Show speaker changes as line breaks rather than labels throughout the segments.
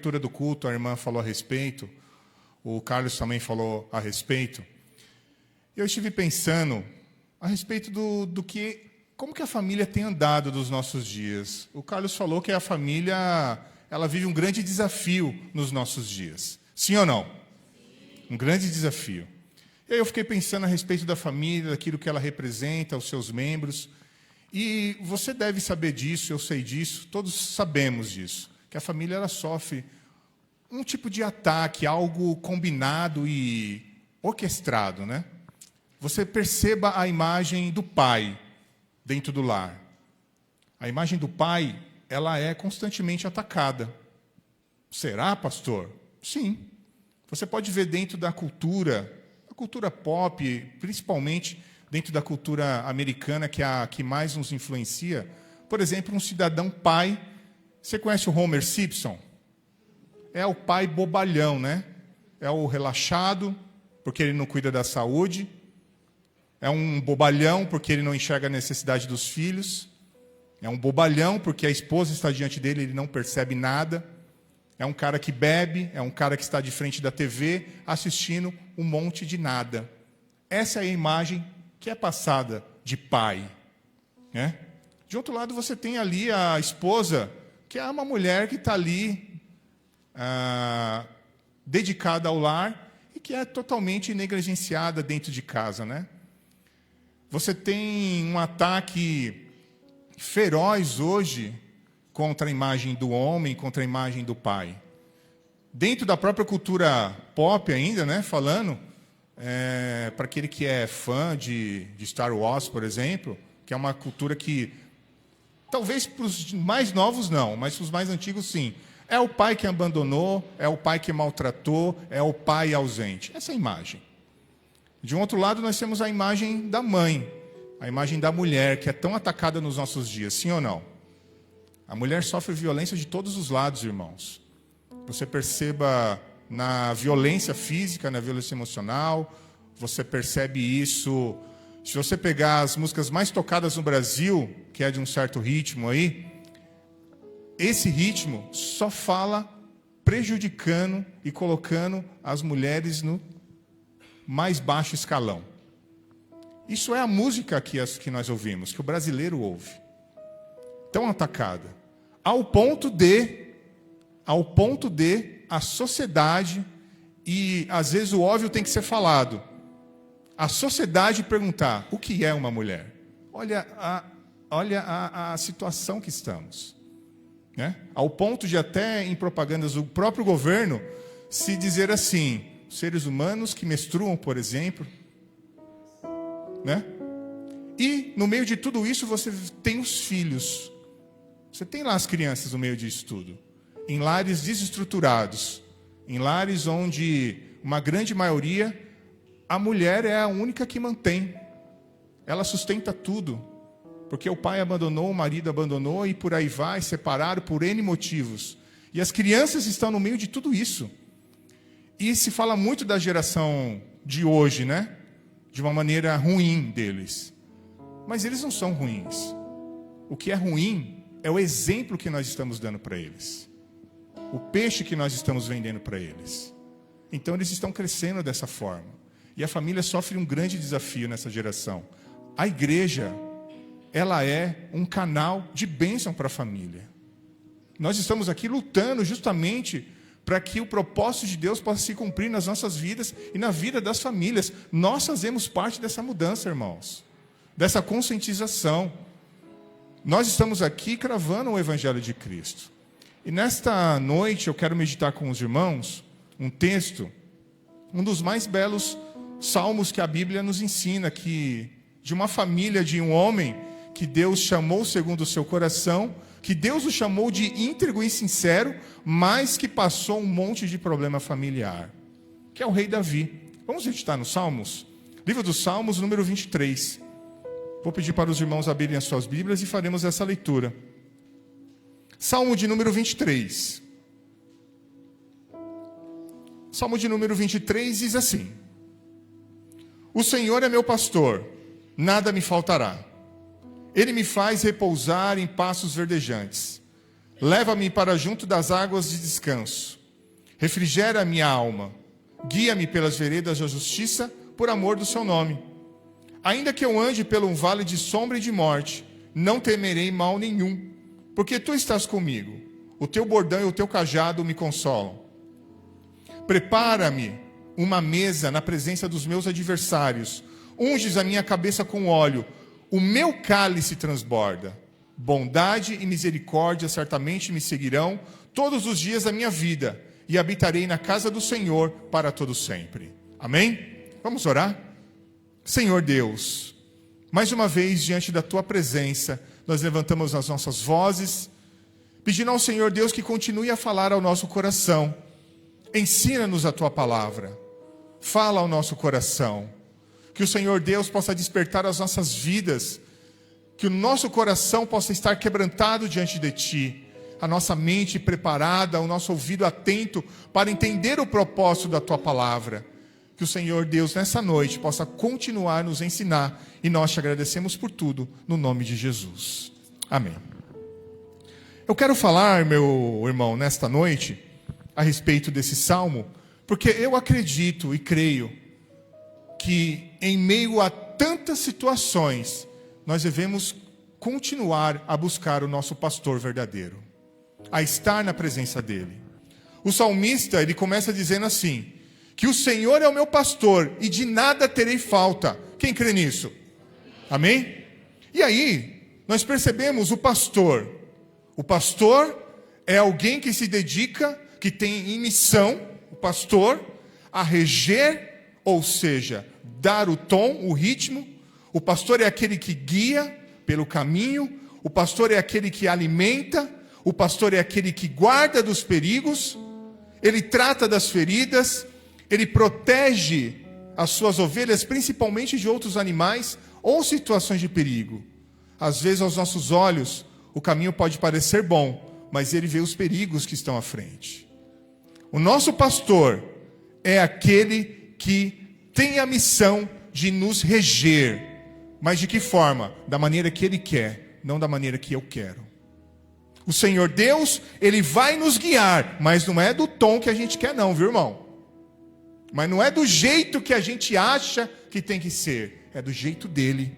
abertura do culto, a irmã falou a respeito, o Carlos também falou a respeito. Eu estive pensando a respeito como que a família tem andado nos nossos dias. O Carlos falou que a família, ela vive um grande desafio nos nossos dias. Sim ou não? Um grande desafio. E aí eu fiquei pensando a respeito da família, daquilo que ela representa, os seus membros. E você deve saber disso, eu sei disso, todos sabemos disso, que a família ela sofre um tipo de ataque, algo combinado e orquestrado, né? Você perceba a imagem do pai dentro do lar. A imagem do pai, ela é constantemente atacada. Será, pastor? Sim. Você pode ver dentro da cultura, a cultura pop, principalmente dentro da cultura americana, que é a que mais nos influencia. Por exemplo, um cidadão pai. Você conhece o Homer Simpson? É o pai bobalhão, né? É o relaxado, porque ele não cuida da saúde. É um bobalhão, porque ele não enxerga a necessidade dos filhos. É um bobalhão, porque a esposa está diante dele e ele não percebe nada. É um cara que bebe, é um cara que está de frente da TV, assistindo um monte de nada. Essa é a imagem que é passada de pai, né? De outro lado, você tem ali a esposa, que é uma mulher que está ali dedicada ao lar e que é totalmente negligenciada dentro de casa, né? Você tem um ataque feroz hoje contra a imagem do homem, contra a imagem do pai. Dentro da própria cultura pop ainda, né, falando, para aquele que é fã de Star Wars, por exemplo, que é uma cultura que, talvez para os mais novos não, mas para os mais antigos sim. É o pai que abandonou, é o pai que maltratou, é o pai ausente. Essa é a imagem. De um outro lado, nós temos a imagem da mãe, a imagem da mulher, que é tão atacada nos nossos dias, sim ou não? A mulher sofre violência de todos os lados, irmãos. Você perceba na violência física, na violência emocional, você percebe isso. Se você pegar as músicas mais tocadas no Brasil, que é de um certo ritmo aí, esse ritmo só fala prejudicando e colocando as mulheres no mais baixo escalão. Isso é a música que nós ouvimos, que o brasileiro ouve. Tão atacada. Ao ponto de a sociedade, e às vezes o óbvio tem que ser falado, a sociedade perguntar, o que é uma mulher? Olha a situação que estamos. Né? Ao ponto de até em propagandas do próprio governo se dizer assim, seres humanos que menstruam, por exemplo, né? E no meio de tudo isso você tem os filhos. Você tem lá as crianças no meio disso tudo. Em lares desestruturados, em lares onde uma grande maioria, a mulher é a única que mantém. Ela sustenta tudo. Porque o pai abandonou, o marido abandonou e por aí vai, separaram por N motivos. E as crianças estão no meio de tudo isso. E se fala muito da geração de hoje, né? De uma maneira ruim deles. Mas eles não são ruins. O que é ruim é o exemplo que nós estamos dando para eles. O peixe que nós estamos vendendo para eles. Então eles estão crescendo dessa forma. E a família sofre um grande desafio nessa geração. A igreja, ela é um canal de bênção para a família. Nós estamos aqui lutando justamente para que o propósito de Deus possa se cumprir nas nossas vidas e na vida das famílias. Nós fazemos parte dessa mudança, irmãos. Dessa conscientização. Nós estamos aqui cravando o Evangelho de Cristo. E nesta noite eu quero meditar com os irmãos um texto, um dos mais belos salmos que a Bíblia nos ensina, que de uma família, de um homem que Deus chamou segundo o seu coração, que Deus o chamou de íntegro e sincero, mas que passou um monte de problema familiar, que é o rei Davi. Vamos meditar nos Salmos? Livro dos Salmos, número 23. Vou pedir para os irmãos abrirem as suas Bíblias e faremos essa leitura. Salmo de número 23. Salmo de número 23 diz assim: O Senhor é meu pastor, nada me faltará. Ele me faz repousar em pastos verdejantes. Leva-me para junto das águas de descanso. Refrigera a minha alma. Guia-me pelas veredas da justiça, por amor do seu nome. Ainda que eu ande pelo um vale de sombra e de morte, não temerei mal nenhum, porque tu estás comigo. O teu bordão e o teu cajado me consolam. Prepara-me uma mesa na presença dos meus adversários. Unges a minha cabeça com óleo. O meu cálice transborda. Bondade e misericórdia certamente me seguirão todos os dias da minha vida, e habitarei na casa do Senhor para todo sempre. Amém? Vamos orar? Senhor Deus, mais uma vez diante da tua presença, nós levantamos as nossas vozes, pedindo ao Senhor Deus que continue a falar ao nosso coração. Ensina-nos a tua palavra. Fala ao nosso coração. Que o Senhor Deus possa despertar as nossas vidas, que o nosso coração possa estar quebrantado diante de ti, a nossa mente preparada, o nosso ouvido atento para entender o propósito da tua palavra. Que o Senhor Deus nessa noite possa continuar a nos ensinar, e nós te agradecemos por tudo, no nome de Jesus. Amém. Eu quero falar, meu irmão, nesta noite, a respeito desse salmo, porque eu acredito e creio que em meio a tantas situações, nós devemos continuar a buscar o nosso pastor verdadeiro, a estar na presença dele. O salmista, ele começa dizendo assim, que o Senhor é o meu pastor e de nada terei falta. Quem crê nisso? Amém? E aí, nós percebemos o pastor. O pastor é alguém que se dedica, que tem em missão, o pastor, a reger, ou seja, dar o tom, o ritmo. O pastor é aquele que guia pelo caminho. O pastor é aquele que alimenta. O pastor é aquele que guarda dos perigos. Ele trata das feridas. Ele protege as suas ovelhas, principalmente de outros animais ou situações de perigo. Às vezes, aos nossos olhos, o caminho pode parecer bom, mas ele vê os perigos que estão à frente. O nosso pastor é aquele que tem a missão de nos reger. Mas de que forma? Da maneira que ele quer, não da maneira que eu quero. O Senhor Deus, ele vai nos guiar, mas não é do tom que a gente quer não, viu, irmão? Mas não é do jeito que a gente acha que tem que ser, é do jeito dele.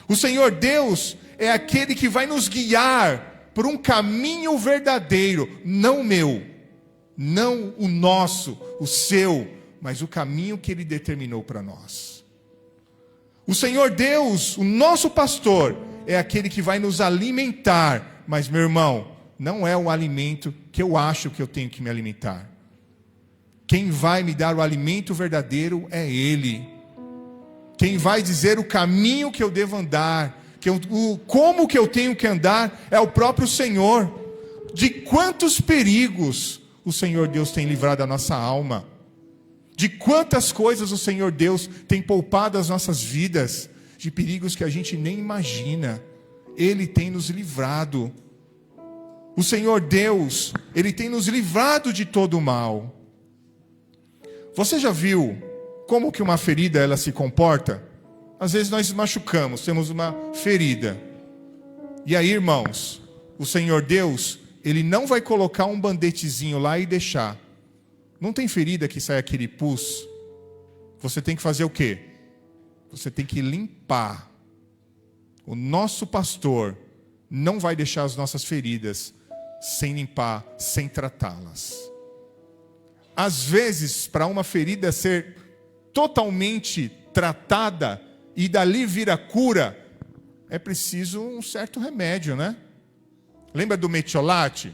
O Senhor Deus é aquele que vai nos guiar por um caminho verdadeiro, não o meu, não o nosso, o seu, mas o caminho que ele determinou para nós. O Senhor Deus, o nosso pastor, é aquele que vai nos alimentar. Mas, meu irmão, não é o alimento que eu acho que eu tenho que me alimentar. Quem vai me dar o alimento verdadeiro é Ele. Quem vai dizer o caminho que eu devo andar, como que eu tenho que andar, é o próprio Senhor. De quantos perigos o Senhor Deus tem livrado a nossa alma. De quantas coisas o Senhor Deus tem poupado as nossas vidas, de perigos que a gente nem imagina. Ele tem nos livrado. O Senhor Deus, Ele tem nos livrado de todo o mal. Você já viu como que uma ferida ela se comporta? Às vezes nós machucamos, temos uma ferida. E aí, irmãos, o Senhor Deus, Ele não vai colocar um bandetezinho lá e deixar. Não tem ferida que sai aquele pus. Você tem que fazer o quê? Você tem que limpar. O nosso pastor não vai deixar as nossas feridas sem limpar, sem tratá-las. Às vezes, para uma ferida ser totalmente tratada e dali vir a cura, é preciso um certo remédio, né? Lembra do metiolate?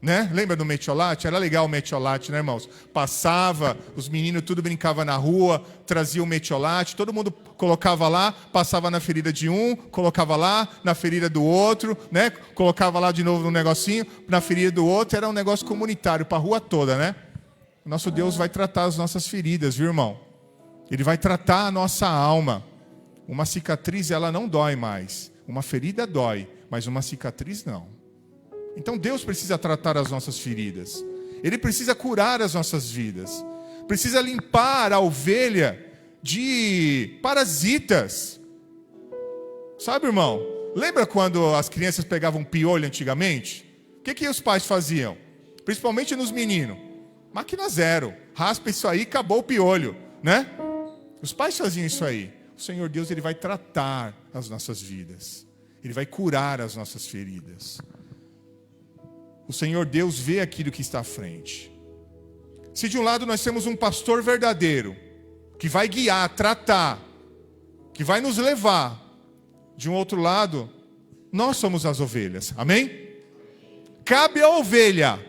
Né? Lembra do metiolate? Era legal o metiolate, né, irmãos? Passava, os meninos tudo brincavam na rua, trazia o metiolate, todo mundo colocava lá, passava na ferida de um, colocava lá, na ferida do outro, né? Colocava lá de novo no negocinho, na ferida do outro, era um negócio comunitário para a rua toda, né? O nosso Deus vai tratar as nossas feridas, viu, irmão? Ele vai tratar a nossa alma. Uma cicatriz, ela não dói mais. Uma ferida dói, mas uma cicatriz não. Então Deus precisa tratar as nossas feridas. Ele precisa curar as nossas vidas. Precisa limpar a ovelha de parasitas. Sabe, irmão? Lembra quando as crianças pegavam piolho antigamente? O que os pais faziam? Principalmente nos meninos. Máquina zero. Raspa isso aí, acabou o piolho, né? Os pais faziam isso aí. O Senhor Deus, Ele vai tratar as nossas vidas. Ele vai curar as nossas feridas. O Senhor Deus vê aquilo que está à frente. Se de um lado nós temos um pastor verdadeiro, que vai guiar, tratar, que vai nos levar, de um outro lado, nós somos as ovelhas. Amém? Cabe à ovelha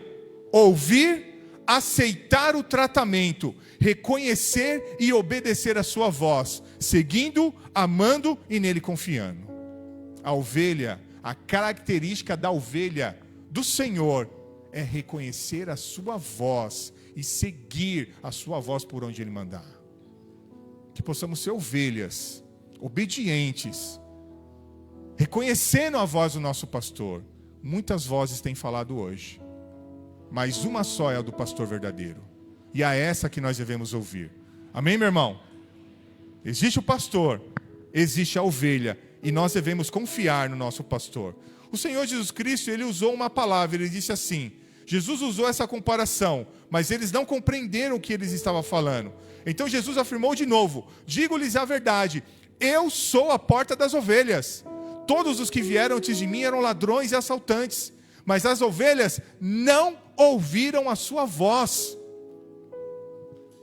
ouvir, aceitar o tratamento, reconhecer e obedecer a sua voz, seguindo, amando e nele confiando. A ovelha, a característica da ovelha do Senhor é reconhecer a sua voz e seguir a sua voz por onde Ele mandar. Que possamos ser ovelhas, obedientes, reconhecendo a voz do nosso pastor. Muitas vozes têm falado hoje, mas uma só é a do pastor verdadeiro. E é essa que nós devemos ouvir. Amém, meu irmão? Existe o pastor, existe a ovelha, e nós devemos confiar no nosso pastor. O Senhor Jesus Cristo, Ele usou uma palavra, Ele disse assim, Jesus usou essa comparação, mas eles não compreenderam o que Ele estava falando. Então Jesus afirmou de novo, digo-lhes a verdade, eu sou a porta das ovelhas. Todos os que vieram antes de mim eram ladrões e assaltantes, mas as ovelhas não ouviram a sua voz.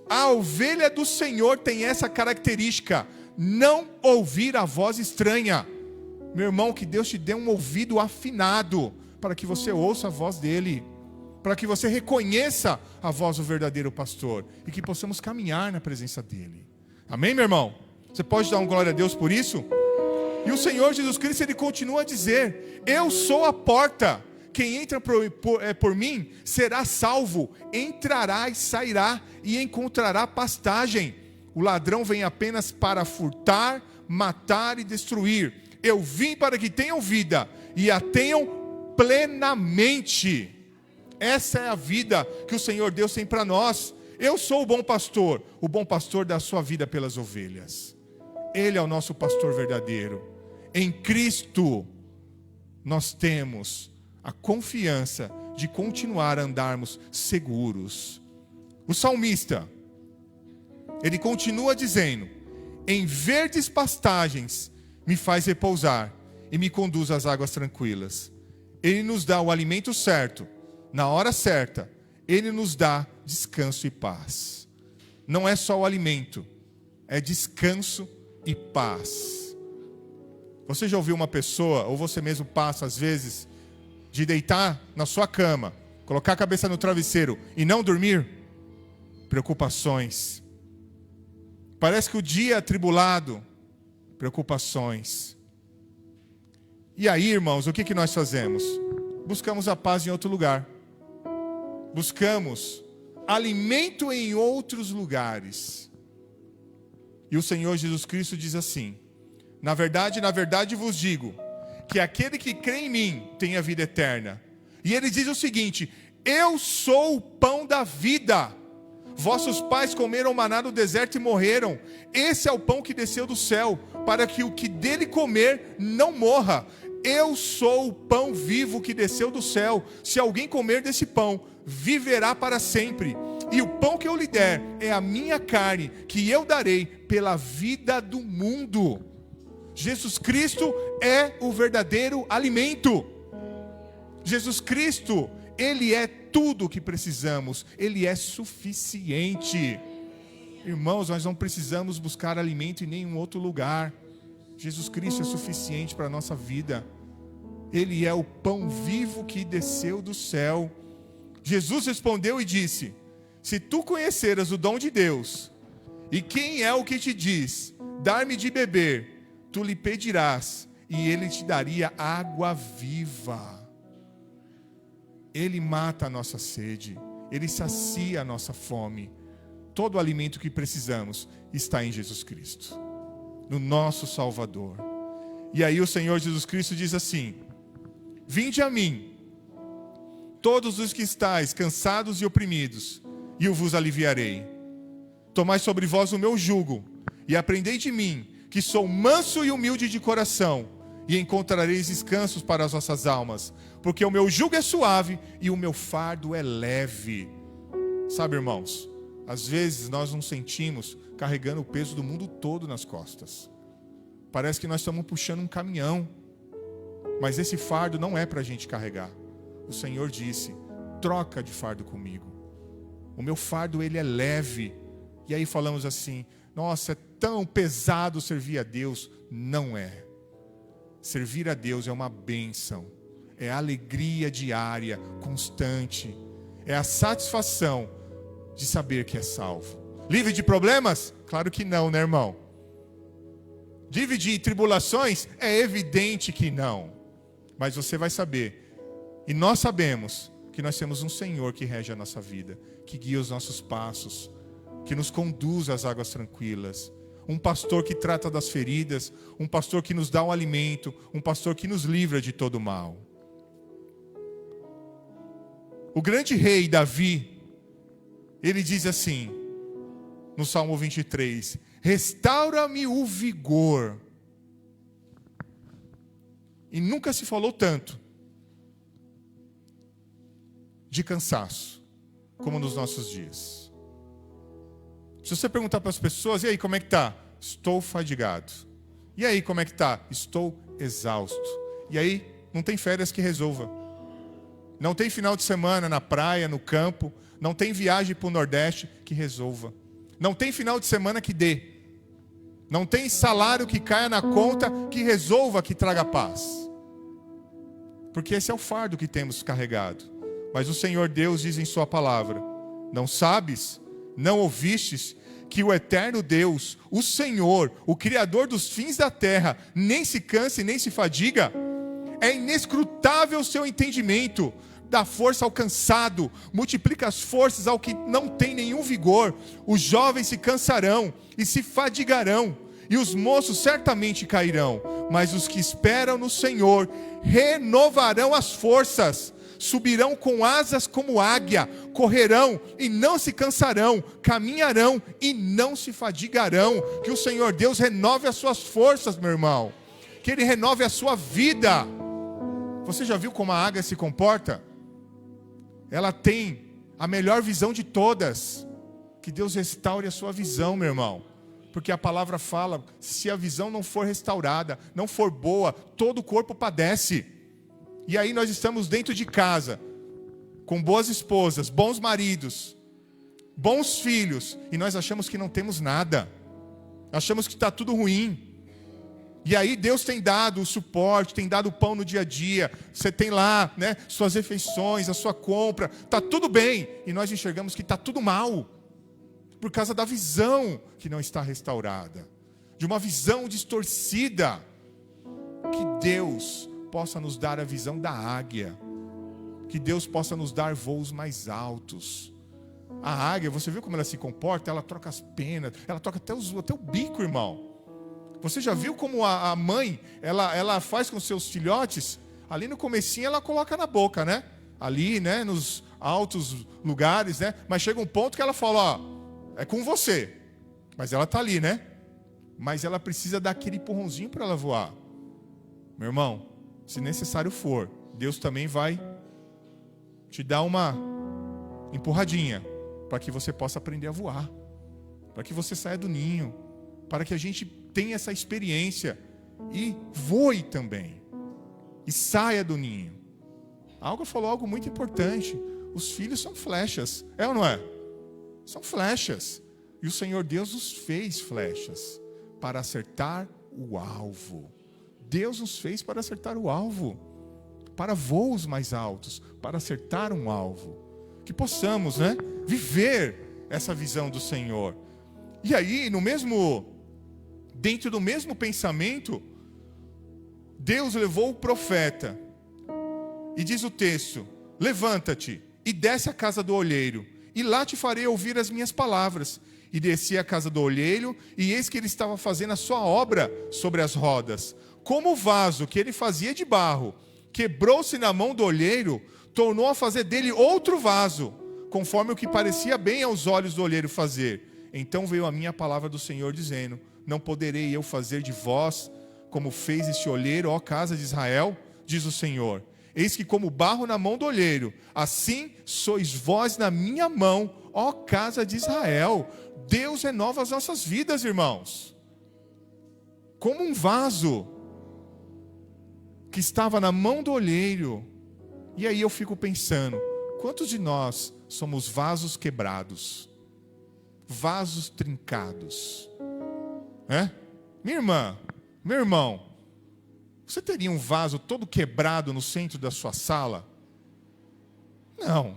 A ovelha do Senhor tem essa característica, não ouvir a voz estranha. Meu irmão, que Deus te dê um ouvido afinado, para que você ouça a voz dEle, para que você reconheça a voz do verdadeiro pastor, e que possamos caminhar na presença dEle. Amém, meu irmão? Você pode dar uma glória a Deus por isso? E o Senhor Jesus Cristo, Ele continua a dizer, eu sou a porta, quem entra por mim será salvo, entrará e sairá e encontrará pastagem. O ladrão vem apenas para furtar, matar e destruir. Eu vim para que tenham vida e a tenham plenamente. Essa é a vida que o Senhor Deus tem para nós. Eu sou o bom pastor dá a sua vida pelas ovelhas. Ele é o nosso pastor verdadeiro. Em Cristo, nós temos a confiança de continuar a andarmos seguros. O salmista, ele continua dizendo, em verdes pastagens me faz repousar e me conduz às águas tranquilas. Ele nos dá o alimento certo, na hora certa, Ele nos dá descanso e paz. Não é só o alimento, é descanso e paz. Você já ouviu uma pessoa, ou você mesmo passa às vezes, de deitar na sua cama, colocar a cabeça no travesseiro e não dormir? Preocupações. Parece que o dia é atribulado, preocupações. E aí, irmãos, o que nós fazemos? Buscamos a paz em outro lugar. Buscamos alimento em outros lugares. E o Senhor Jesus Cristo diz assim, na verdade vos digo, que aquele que crê em mim tem a vida eterna. E ele diz o seguinte, eu sou o pão da vida. Vossos pais comeram maná no deserto e morreram. Esse é o pão que desceu do céu, para que o que dele comer não morra. Eu sou o pão vivo que desceu do céu. Se alguém comer desse pão, viverá para sempre. E o pão que eu lhe der é a minha carne, que eu darei pela vida do mundo. Jesus Cristo é o verdadeiro alimento. Jesus Cristo, Ele é tudo o que precisamos. Ele é suficiente. Irmãos, nós não precisamos buscar alimento em nenhum outro lugar. Jesus Cristo é suficiente para a nossa vida. Ele é o pão vivo que desceu do céu. Jesus respondeu e disse, se tu conheceras o dom de Deus, e quem é o que te diz, dar-me de beber, tu lhe pedirás, e ele te daria água viva. Ele mata a nossa sede, Ele sacia a nossa fome. Todo o alimento que precisamos está em Jesus Cristo, no nosso Salvador. E aí o Senhor Jesus Cristo diz assim, vinde a mim, todos os que estáis cansados e oprimidos, e eu vos aliviarei. Tomai sobre vós o meu jugo, e aprendei de mim, que sou manso e humilde de coração, e encontrareis descansos para as vossas almas, porque o meu jugo é suave e o meu fardo é leve. Sabe, irmãos, às vezes nós nos sentimos carregando o peso do mundo todo nas costas. Parece que nós estamos puxando um caminhão, mas esse fardo não é para a gente carregar. O Senhor disse: troca de fardo comigo. O meu fardo, ele é leve. E aí falamos assim: nossa, é tão pesado servir a Deus. Não é. Servir a Deus é uma bênção. É a alegria diária, constante. É a satisfação de saber que é salvo. Livre de problemas? Claro que não, né, irmão? Livre de tribulações? É evidente que não. Mas você vai saber. E nós sabemos que nós temos um Senhor que rege a nossa vida, que guia os nossos passos, que nos conduz às águas tranquilas. Um pastor que trata das feridas, um pastor que nos dá um alimento, um pastor que nos livra de todo mal. O grande rei Davi, ele diz assim, no Salmo 23, restaura-me o vigor. E nunca se falou tanto de cansaço como nos nossos dias. Se você perguntar para as pessoas: e aí, como é que está? Estou fadigado. E aí, como é que está? Estou exausto. E aí, não tem férias que resolva. Não tem final de semana na praia, no campo. Não tem viagem para o Nordeste que resolva. Não tem final de semana que dê. Não tem salário que caia na conta que resolva, que traga paz. Porque esse é o fardo que temos carregado. Mas o Senhor Deus diz em sua palavra: não sabes, não ouvistes, que o eterno Deus, o Senhor, o Criador dos fins da terra, nem se cansa e nem se fadiga? É inescrutável o seu entendimento. Dá força ao cansado, multiplica as forças ao que não tem nenhum vigor. Os jovens se cansarão e se fadigarão, e os moços certamente cairão. Mas os que esperam no Senhor renovarão as forças, subirão com asas como águia, correrão e não se cansarão, caminharão e não se fadigarão. Que o Senhor Deus renove as suas forças, meu irmão, que Ele renove a sua vida. Você já viu como a águia se comporta? Ela tem a melhor visão de todas. Que Deus restaure a sua visão, meu irmão, porque a palavra fala: se a visão não for restaurada, não for boa, todo o corpo padece. E aí nós estamos dentro de casa, com boas esposas, bons maridos, bons filhos, e nós achamos que não temos nada, achamos que está tudo ruim. E aí Deus tem dado o suporte, tem dado o pão no dia a dia, você tem lá, né, suas refeições, a sua compra, está tudo bem, e nós enxergamos que está tudo mal, por causa da visão que não está restaurada, de uma visão distorcida. Que Deus possa nos dar a visão da águia, que Deus possa nos dar voos mais altos. A águia, você viu como ela se comporta? Ela troca as penas, ela troca até o bico, irmão. Você já viu como a mãe, ela faz com seus filhotes? Ali no comecinho ela coloca na boca, né? Ali, né, nos altos lugares, né? Mas chega um ponto que ela fala: ó, é com você. Mas ela está ali, né? Mas ela precisa dar aquele empurrãozinho para ela voar. Meu irmão, se necessário for, Deus também vai te dar uma empurradinha, para que você possa aprender a voar, para que você saia do ninho, para que a gente tenha essa experiência e voe também, e saia do ninho. A Alga falou algo muito importante: os filhos são flechas, é ou não é? São flechas, e o Senhor Deus nos fez flechas para acertar o alvo. Deus nos fez para acertar o alvo, para voos mais altos, para acertar um alvo. Que possamos, né, viver essa visão do Senhor. E aí, dentro do mesmo pensamento, Deus levou o profeta. E diz o texto: levanta-te e desce à casa do olheiro, e lá te farei ouvir as minhas palavras. E desci à casa do olheiro, e eis que ele estava fazendo a sua obra sobre as rodas. Como o vaso que ele fazia de barro quebrou-se na mão do olheiro, tornou a fazer dele outro vaso, conforme o que parecia bem aos olhos do olheiro fazer. Então veio a minha palavra do Senhor, dizendo: não poderei eu fazer de vós como fez este olheiro, ó casa de Israel, diz o Senhor. Eis que como barro na mão do olheiro, assim sois vós na minha mão, ó casa de Israel. Deus renova as nossas vidas, irmãos. Como um vaso que estava na mão do olheiro. E aí eu fico pensando, quantos de nós somos vasos quebrados? Vasos trincados? Minha irmã, meu irmão, você teria um vaso todo quebrado no centro da sua sala? Não.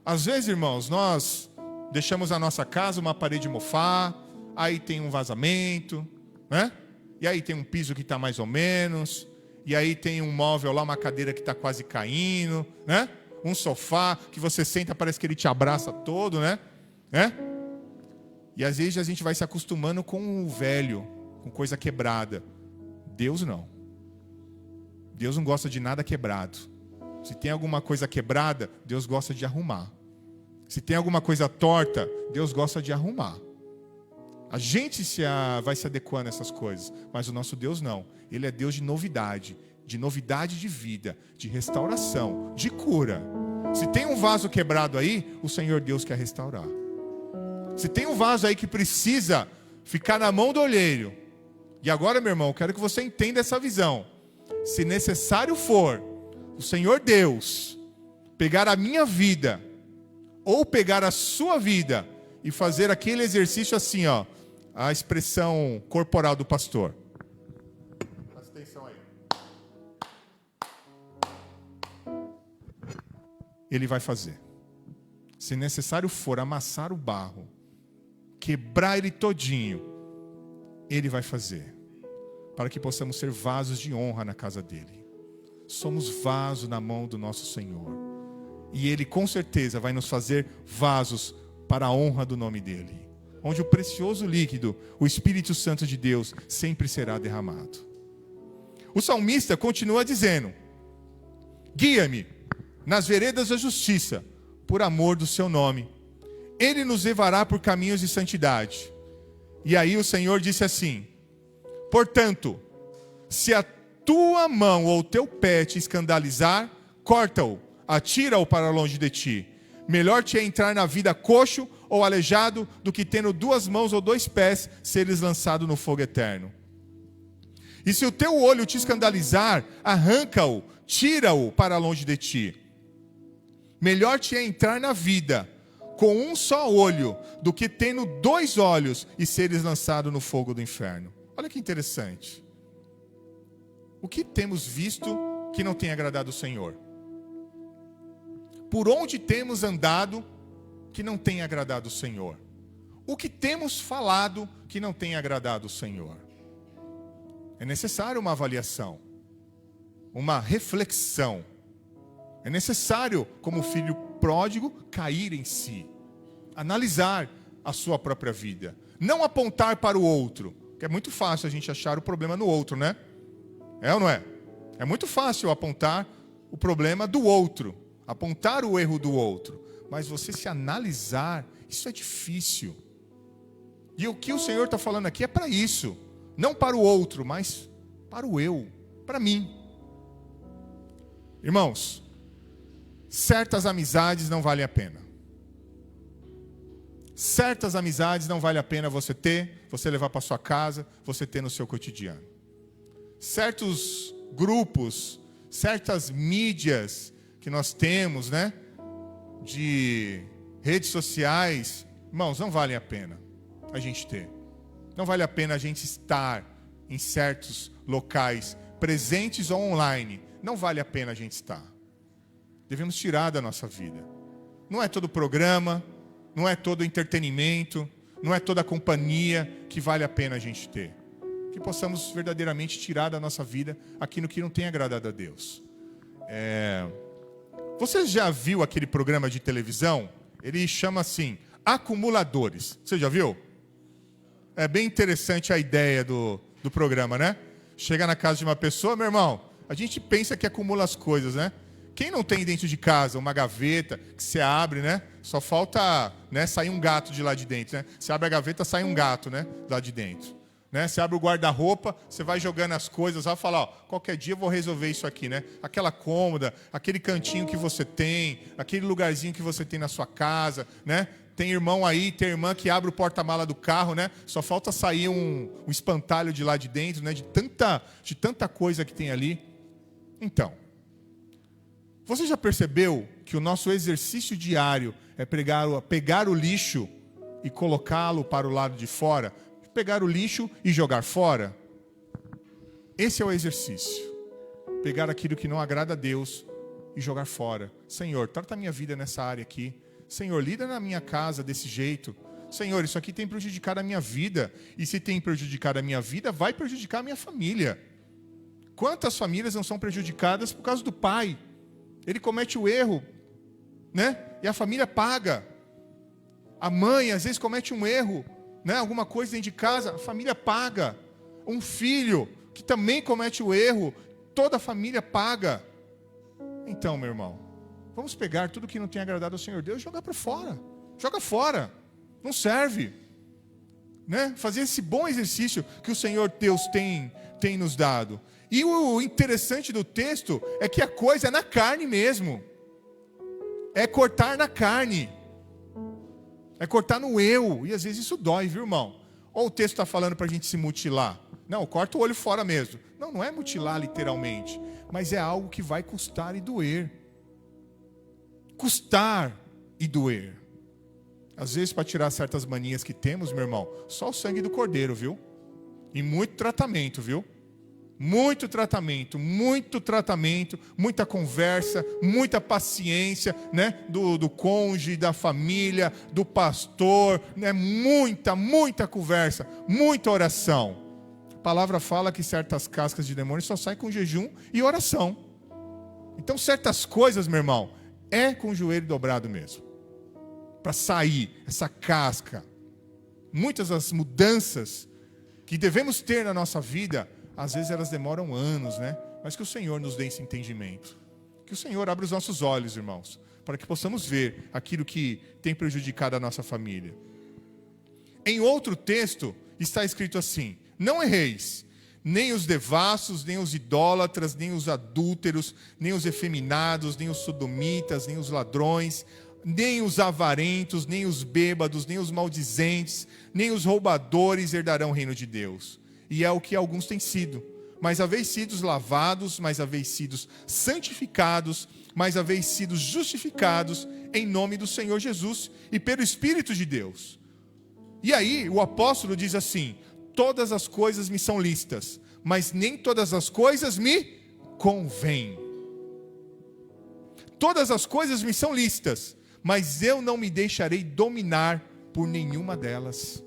Às vezes, irmãos, nós deixamos a nossa casa uma parede mofar, aí tem um vazamento, e aí tem um piso que está mais ou menos, e aí tem um móvel lá, uma cadeira que está quase caindo, um sofá que você senta, parece que ele te abraça todo, E às vezes a gente vai se acostumando com o velho, com coisa quebrada. Deus não. Deus não gosta de nada quebrado. Se tem alguma coisa quebrada, Deus gosta de arrumar. Se tem alguma coisa torta, Deus gosta de arrumar. A gente vai se adequando a essas coisas, mas o nosso Deus não. Ele é Deus de novidade de vida, de restauração, de cura. Se tem um vaso quebrado aí, o Senhor Deus quer restaurar. Se tem um vaso aí que precisa ficar na mão do olheiro, e agora, meu irmão, eu quero que você entenda essa visão. Se necessário for, o Senhor Deus pegar a minha vida, ou pegar a sua vida, e fazer aquele exercício assim, a expressão corporal do pastor. Presta atenção aí. Ele vai fazer. Se necessário for amassar o barro, quebrar ele todinho, ele vai fazer. Para que possamos ser vasos de honra na casa dele. Somos vaso na mão do nosso Senhor. E ele com certeza vai nos fazer vasos para a honra do nome dele. Onde o precioso líquido, o Espírito Santo de Deus, sempre será derramado. O salmista continua dizendo: guia-me nas veredas da justiça, por amor do seu nome. Ele nos levará por caminhos de santidade. E aí o Senhor disse assim: portanto, se a tua mão ou o teu pé te escandalizar, corta-o, atira-o para longe de ti. Melhor te é entrar na vida coxo ou aleijado do que tendo 2 mãos ou 2 pés, seres lançado no fogo eterno. E se o teu olho te escandalizar, arranca-o, tira-o para longe de ti. Melhor te é entrar na vida com um só olho do que tendo 2 olhos e seres lançado no fogo do inferno. Olha que interessante. O que temos visto que não tem agradado o Senhor? Por onde temos andado que não tem agradado o Senhor? O que temos falado que não tem agradado o Senhor? É necessário uma avaliação, uma reflexão. É necessário, como filho pródigo, cair em si, analisar a sua própria vida, não apontar para o outro, que é muito fácil a gente achar o problema no outro, né? É ou não é? É muito fácil apontar o problema do outro, apontar o erro do outro, mas você se analisar, isso é difícil. E o que o Senhor está falando aqui é para isso, não para o outro, mas para o eu, para mim. Irmãos, certas amizades não valem a pena. Certas amizades não vale a pena você ter, você levar para sua casa, você ter no seu cotidiano. Certos grupos, certas mídias que nós temos, né, de redes sociais, irmãos, não valem a pena a gente ter. Não vale a pena a gente estar em certos locais, presentes ou online. Não vale a pena a gente estar. Devemos tirar da nossa vida. Não é todo programa, não é todo entretenimento, não é toda companhia que vale a pena a gente ter. Que possamos verdadeiramente tirar da nossa vida aquilo que não tem agradado a Deus. Você já viu aquele programa de televisão? Ele chama assim, Acumuladores. Você já viu? É bem interessante a ideia do programa, né? Chega na casa de uma pessoa, meu irmão, a gente pensa que acumula as coisas, né? Quem não tem dentro de casa uma gaveta que você abre, né? Só falta, né, sair um gato de lá de dentro, né? Você abre a gaveta, sai um gato, né? Lá de dentro. né? Você abre o guarda-roupa, você vai jogando as coisas, vai falar, ó, qualquer dia eu vou resolver isso aqui, né? Aquela cômoda, aquele cantinho que você tem, aquele lugarzinho que você tem na sua casa, né? Tem irmão aí, tem irmã que abre o porta-mala do carro, né? Só falta sair um espantalho de lá de dentro, né? De tanta coisa que tem ali. Então, você já percebeu que o nosso exercício diário é pegar o lixo e colocá-lo para o lado de fora? Pegar o lixo e jogar fora? Esse é o exercício. Pegar aquilo que não agrada a Deus e jogar fora. Senhor, trata a minha vida nessa área aqui. Senhor, lida na minha casa desse jeito. Senhor, isso aqui tem prejudicado a minha vida. E se tem prejudicado a minha vida, vai prejudicar a minha família. Quantas famílias não são prejudicadas por causa do pai? Ele comete o erro, né? E a família paga. A mãe, às vezes, comete um erro, né? Alguma coisa dentro de casa, a família paga. Um filho que também comete o erro, toda a família paga. Então, meu irmão, vamos pegar tudo que não tem agradado ao Senhor Deus e jogar para fora. Joga fora. Não serve. Né? Fazer esse bom exercício que o Senhor Deus tem nos dado. E o interessante do texto é que a coisa é na carne mesmo. É cortar na carne. É cortar no eu. E às vezes isso dói, viu, irmão? Ou o texto está falando para a gente se mutilar. Não, corta o olho fora mesmo. Não, não é mutilar literalmente. Mas é algo que vai custar e doer. Custar e doer. Às vezes, para tirar certas manias que temos, meu irmão, só o sangue do cordeiro, viu? E muito tratamento, viu? Muito tratamento, muita conversa, muita paciência, né? Do cônjuge, da família, do pastor, né? Muita conversa, muita oração. A palavra fala que certas cascas de demônio só saem com jejum e oração. Então, certas coisas, meu irmão, é com o joelho dobrado mesmo. Para sair essa casca. Muitas das mudanças que devemos ter na nossa vida, às vezes elas demoram anos, né? Mas que o Senhor nos dê esse entendimento. Que o Senhor abra os nossos olhos, irmãos, para que possamos ver aquilo que tem prejudicado a nossa família. Em outro texto está escrito assim: não erreis, nem os devassos, nem os idólatras, nem os adúlteros, nem os efeminados, nem os sodomitas, nem os ladrões, nem os avarentos, nem os bêbados, nem os maldizentes, nem os roubadores herdarão o reino de Deus. E é o que alguns têm sido. Mas haveis sido lavados, mas haveis sido santificados, mas haveis sido justificados em nome do Senhor Jesus e pelo Espírito de Deus. E aí o apóstolo diz assim: todas as coisas me são lícitas, mas nem todas as coisas me convêm. Todas as coisas me são lícitas, mas eu não me deixarei dominar por nenhuma delas.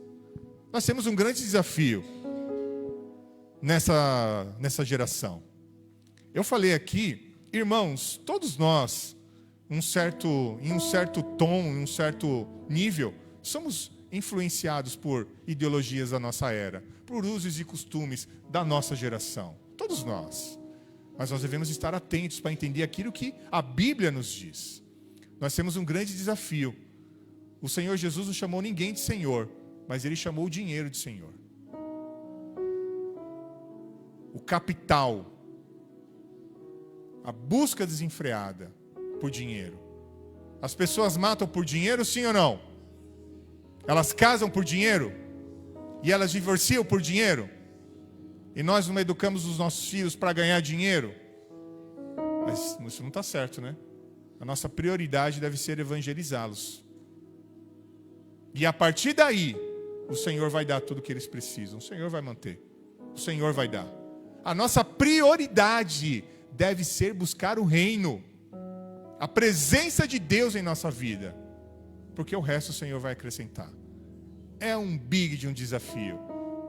Nós temos um grande desafio nessa geração. Eu falei aqui, irmãos, todos nós, em um certo tom, em um certo nível, somos influenciados por ideologias da nossa era, por usos e costumes da nossa geração. Todos nós. Mas nós devemos estar atentos para entender aquilo que a Bíblia nos diz. Nós temos um grande desafio. O Senhor Jesus não chamou ninguém de Senhor, mas Ele chamou o dinheiro de Senhor. O capital, a busca desenfreada por dinheiro. As pessoas matam por dinheiro, sim ou não? Elas casam por dinheiro? E elas divorciam por dinheiro? E nós não educamos os nossos filhos para ganhar dinheiro? Mas isso não está certo, né? A nossa prioridade deve ser evangelizá-los. E a partir daí, o Senhor vai dar tudo o que eles precisam. O Senhor vai manter. O Senhor vai dar. A nossa prioridade deve ser buscar o reino, a presença de Deus em nossa vida, porque o resto o Senhor vai acrescentar. É um desafio,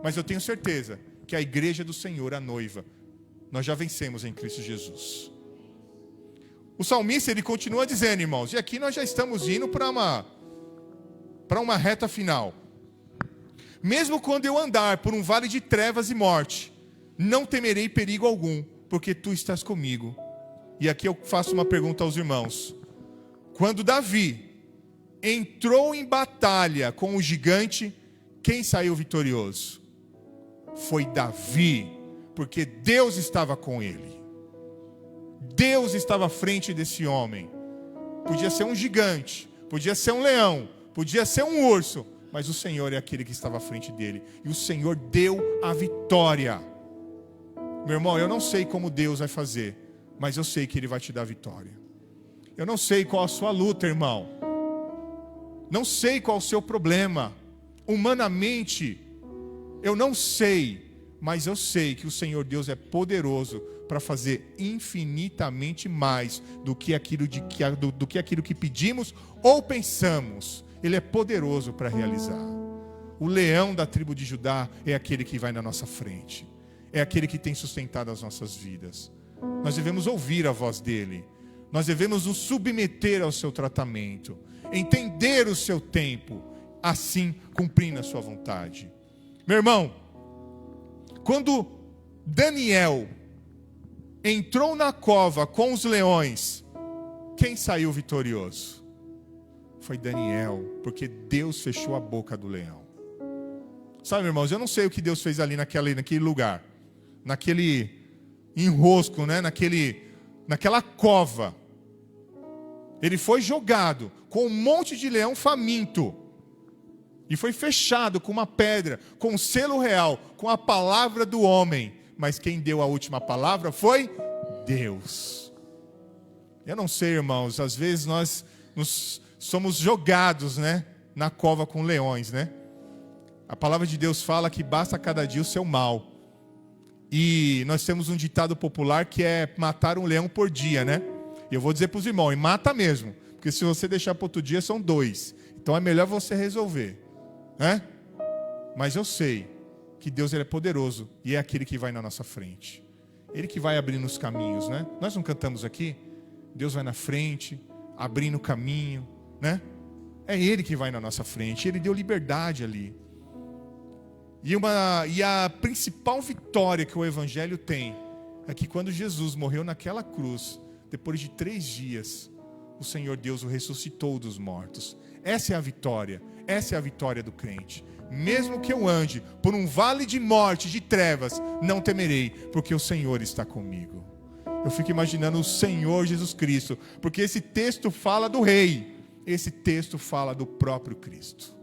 mas eu tenho certeza que a igreja do Senhor, a noiva, nós já vencemos em Cristo Jesus. O salmista, ele continua dizendo, irmãos, e aqui nós já estamos indo para uma reta final. Mesmo quando eu andar por um vale de trevas e morte, não temerei perigo algum, porque tu estás comigo. E aqui eu faço uma pergunta aos irmãos. Quando Davi entrou em batalha com o gigante, quem saiu vitorioso? foi Davi, porque Deus estava com ele. Deus estava à frente desse homem. Podia ser um gigante, podia ser um leão, podia ser um urso, mas o Senhor é aquele que estava à frente dele. E o Senhor deu a vitória. Meu irmão, eu não sei como Deus vai fazer, mas eu sei que Ele vai te dar a vitória. Eu não sei qual a sua luta, irmão. Não sei qual o seu problema. Humanamente, eu não sei, mas eu sei que o Senhor Deus é poderoso para fazer infinitamente mais do que aquilo que pedimos ou pensamos. Ele é poderoso para realizar. O leão da tribo de Judá é aquele que vai na nossa frente. É aquele que tem sustentado as nossas vidas. Nós devemos ouvir a voz dele. Nós devemos nos submeter ao seu tratamento, entender o seu tempo, assim cumprindo a sua vontade. Meu irmão, quando Daniel entrou na cova com os leões, quem saiu vitorioso? Foi Daniel, porque Deus fechou a boca do leão. Sabe, irmãos, eu não sei o que Deus fez ali naquele lugar, naquele enrosco, né? naquela cova. Ele foi jogado com um monte de leão faminto. E foi fechado com uma pedra, com um selo real, com a palavra do homem. Mas quem deu a última palavra foi Deus. Eu não sei, irmãos, às vezes nós somos jogados, né, na cova com leões, né? A palavra de Deus fala que basta cada dia o seu mal. E nós temos um ditado popular que é matar um leão por dia, né? E eu vou dizer para os irmãos, e mata mesmo. Porque se você deixar para outro dia, são 2. Então é melhor você resolver, né? Mas eu sei que Deus, ele é poderoso e é aquele que vai na nossa frente. Ele que vai abrindo os caminhos, né? Nós não cantamos aqui? Deus vai na frente, abrindo o caminho, né? É Ele que vai na nossa frente. Ele deu liberdade ali. E a principal vitória que o Evangelho tem é que quando Jesus morreu naquela cruz, depois de 3 dias, o Senhor Deus o ressuscitou dos mortos. Essa é a vitória. Essa é a vitória do crente. Mesmo que eu ande por um vale de morte, de trevas, não temerei, porque o Senhor está comigo. Eu fico imaginando o Senhor Jesus Cristo, porque esse texto fala do Rei, esse texto fala do próprio Cristo.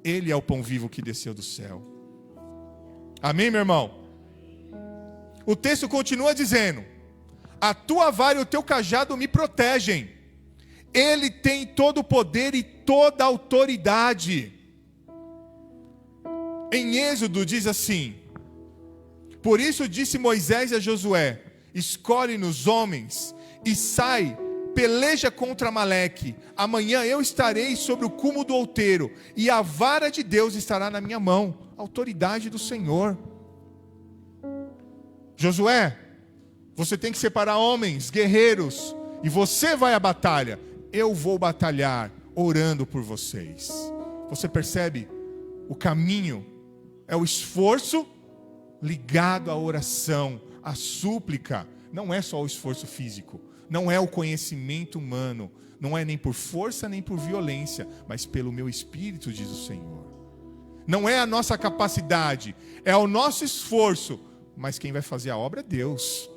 Ele é o pão vivo que desceu do céu. Amém, meu irmão? O texto continua dizendo: a tua vara e o teu cajado me protegem. Ele tem todo o poder e toda a autoridade. Em Êxodo diz assim: por isso disse Moisés a Josué: escolhe-nos homens e sai, peleja contra Amaleque. Amanhã eu estarei sobre o cume do outeiro e a vara de Deus estará na minha mão. Autoridade do Senhor. Josué, você tem que separar homens, guerreiros, e você vai à batalha. Eu vou batalhar orando por vocês. Você percebe? O caminho é o esforço ligado à oração, à súplica. Não é só o esforço físico, não é o conhecimento humano, não é nem por força nem por violência, mas pelo meu espírito, diz o Senhor. Não é a nossa capacidade, é o nosso esforço, mas quem vai fazer a obra é Deus.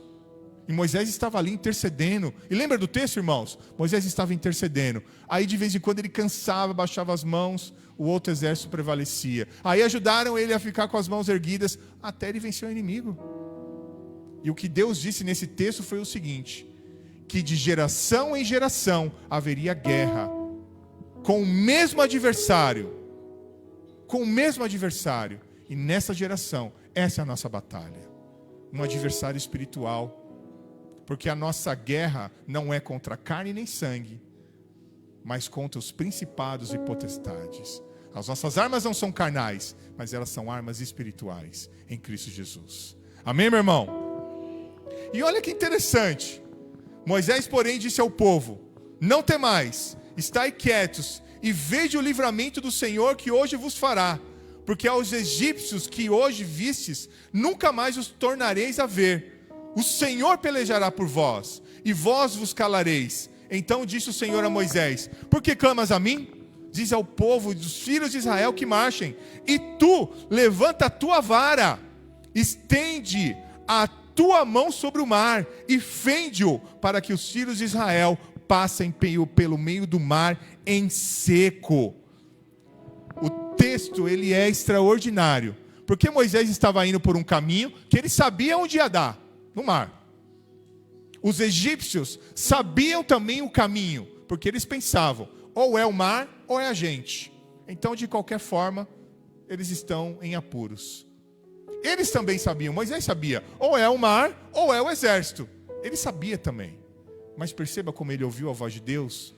E Moisés estava ali intercedendo. E lembra do texto, irmãos? Moisés estava intercedendo. Aí de vez em quando ele cansava, baixava as mãos, o outro exército prevalecia. Aí ajudaram ele a ficar com as mãos erguidas, até ele vencer o inimigo. E o que Deus disse nesse texto foi o seguinte: que de geração em geração haveria guerra com o mesmo adversário. Com o mesmo adversário. E nessa geração, essa é a nossa batalha. Um adversário espiritual. Porque a nossa guerra não é contra carne nem sangue, mas contra os principados e potestades. As nossas armas não são carnais, mas elas são armas espirituais em Cristo Jesus. Amém, meu irmão? E olha que interessante. Moisés, porém, disse ao povo: não temais, estai quietos e vede o livramento do Senhor que hoje vos fará. Porque aos egípcios que hoje vistes, nunca mais os tornareis a ver. O Senhor pelejará por vós, e vós vos calareis. Então disse o Senhor a Moisés: por que clamas a mim? Diz ao povo dos filhos de Israel que marchem. E tu, levanta a tua vara, estende a tua mão sobre o mar e fende-o, para que os filhos de Israel passem pelo meio do mar em seco. O texto, ele é extraordinário, porque Moisés estava indo por um caminho que ele sabia onde ia dar, no mar. Os egípcios sabiam também o caminho, porque eles pensavam, ou é o mar, ou é a gente. Então, de qualquer forma, eles estão em apuros. Eles também sabiam, Moisés sabia, ou é o mar, ou é o exército. Ele sabia também. Mas perceba como ele ouviu a voz de Deus,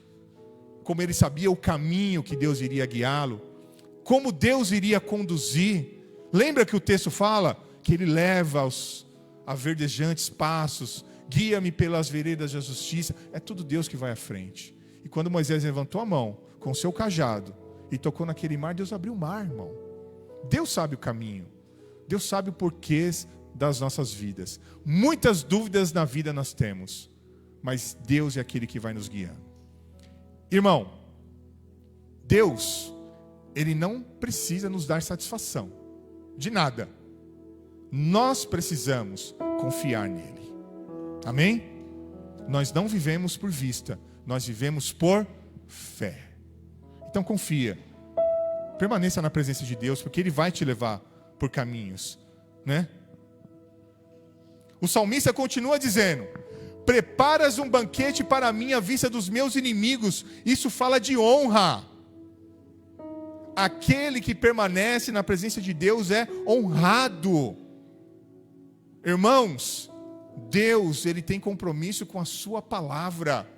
como ele sabia o caminho que Deus iria guiá-lo, como Deus iria conduzir. Lembra que o texto fala que ele leva a verdejantes passos, guia-me pelas veredas da justiça. É tudo Deus que vai à frente. E quando Moisés levantou a mão com o seu cajado e tocou naquele mar, Deus abriu o mar, irmão. Deus sabe o caminho. Deus sabe o porquê das nossas vidas. Muitas dúvidas na vida nós temos, mas Deus é aquele que vai nos guiar. Irmão, Deus, Ele não precisa nos dar satisfação de nada. Nós precisamos confiar nele. Amém? Nós não vivemos por vista, nós vivemos por fé. Então confia. Permaneça na presença de Deus, porque Ele vai te levar por caminhos, né? O salmista continua dizendo: preparas um banquete para mim à vista dos meus inimigos. Isso fala de honra. Aquele que permanece na presença de Deus é honrado. Irmãos, Deus, Ele tem compromisso com a sua palavra.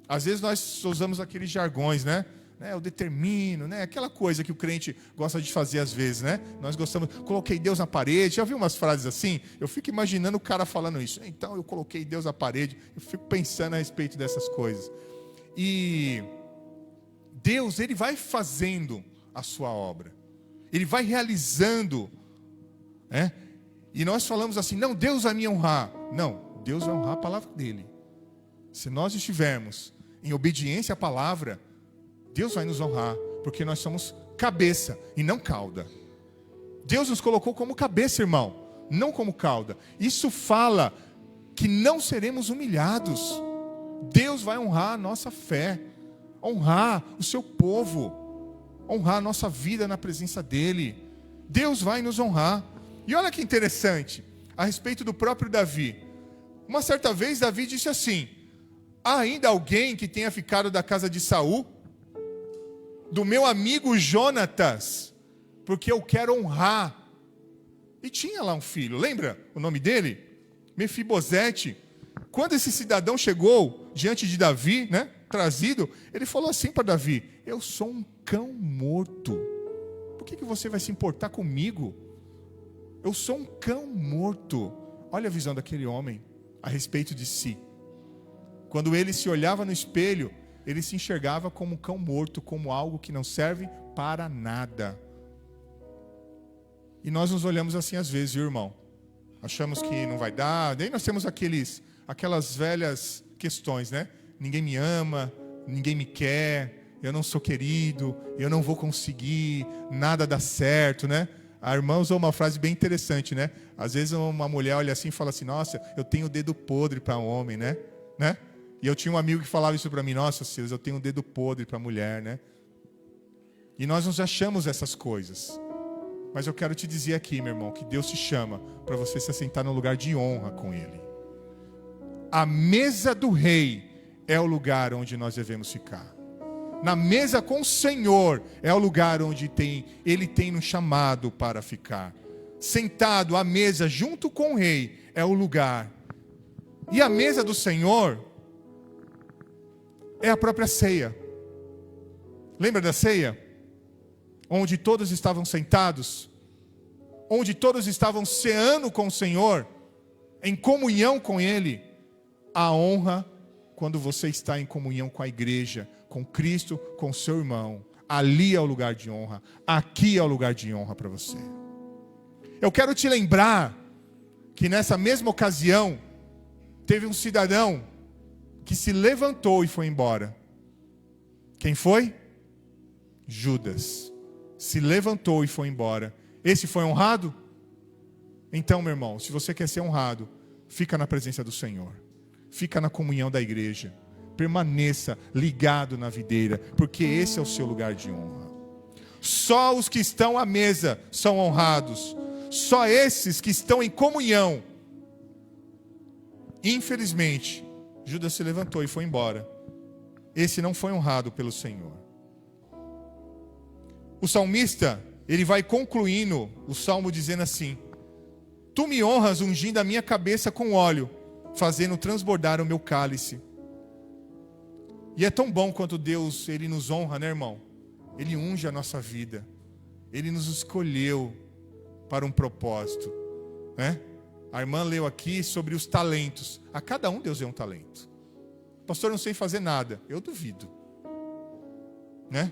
Às vezes nós usamos aqueles jargões, né? Eu determino, né? Aquela coisa que o crente gosta de fazer às vezes, né? Nós gostamos, coloquei Deus na parede. Já viu umas frases assim? Eu fico imaginando o cara falando isso. Então eu coloquei Deus na parede. Eu fico pensando a respeito dessas coisas. E Deus, Ele vai fazendo a sua obra. Ele vai realizando, né? E nós falamos assim, não, Deus vai me honrar. Não, Deus vai honrar a palavra dele. Se nós estivermos em obediência à palavra, Deus vai nos honrar, porque nós somos cabeça e não cauda. Deus nos colocou como cabeça, irmão, não como cauda. Isso fala que não seremos humilhados. Deus vai honrar a nossa fé, honrar o seu povo, honrar a nossa vida na presença dele. Deus vai nos honrar. E olha que interessante, a respeito do próprio Davi. Uma certa vez Davi disse assim: há ainda alguém que tenha ficado da casa de Saul, do meu amigo Jonatas, porque eu quero honrar. E tinha lá um filho, lembra o nome dele? Mefibosete. Quando esse cidadão chegou diante de Davi, né, trazido, ele falou assim para Davi: eu sou um cão morto, por que você vai se importar comigo? Eu sou um cão morto. Olha a visão daquele homem a respeito de si. Quando ele se olhava no espelho, ele se enxergava como um cão morto, como algo que não serve para nada. E nós nos olhamos assim às vezes, viu, irmão? Achamos que não vai dar. Daí nós temos aquelas velhas questões, né? Ninguém me ama, ninguém me quer, eu não sou querido, eu não vou conseguir, nada dá certo, né? A irmã usou uma frase bem interessante, né? Às vezes uma mulher olha assim e fala assim: nossa, eu tenho o dedo podre para homem, né? E eu tinha um amigo que falava isso para mim: nossa, Silas, eu tenho um dedo podre para mulher, né? E nós nos achamos essas coisas. Mas eu quero te dizer aqui, meu irmão, que Deus te chama para você se assentar no lugar de honra com Ele. A mesa do rei é o lugar onde nós devemos ficar. Na mesa com o Senhor é o lugar onde Ele tem nos chamado para ficar. Sentado à mesa junto com o rei é o lugar. E a mesa do Senhor é a própria ceia. Lembra da ceia? Onde todos estavam sentados, onde todos estavam ceando com o Senhor, em comunhão com Ele. A honra, quando você está em comunhão com a igreja, com Cristo, com seu irmão, ali é o lugar de honra, aqui é o lugar de honra para você. Eu quero te lembrar que nessa mesma ocasião, teve um cidadão que se levantou e foi embora. Quem foi? Judas. Se levantou e foi embora. Esse foi honrado? Então, meu irmão, se você quer ser honrado, fica na presença do Senhor. Fica na comunhão da igreja. Permaneça ligado na videira, porque esse é o seu lugar de honra. Só os que estão à mesa são honrados. Só esses que estão em comunhão. Infelizmente, Judas se levantou e foi embora. Esse não foi honrado pelo Senhor. O salmista, ele vai concluindo o salmo dizendo assim: Tu me honras ungindo a minha cabeça com óleo, fazendo transbordar o meu cálice. E é tão bom quando Deus, Ele nos honra, né, irmão? Ele unge a nossa vida. Ele nos escolheu para um propósito, né? A irmã leu aqui sobre os talentos. A cada um Deus deu um talento. Pastor, eu não sei fazer nada. Eu duvido, né?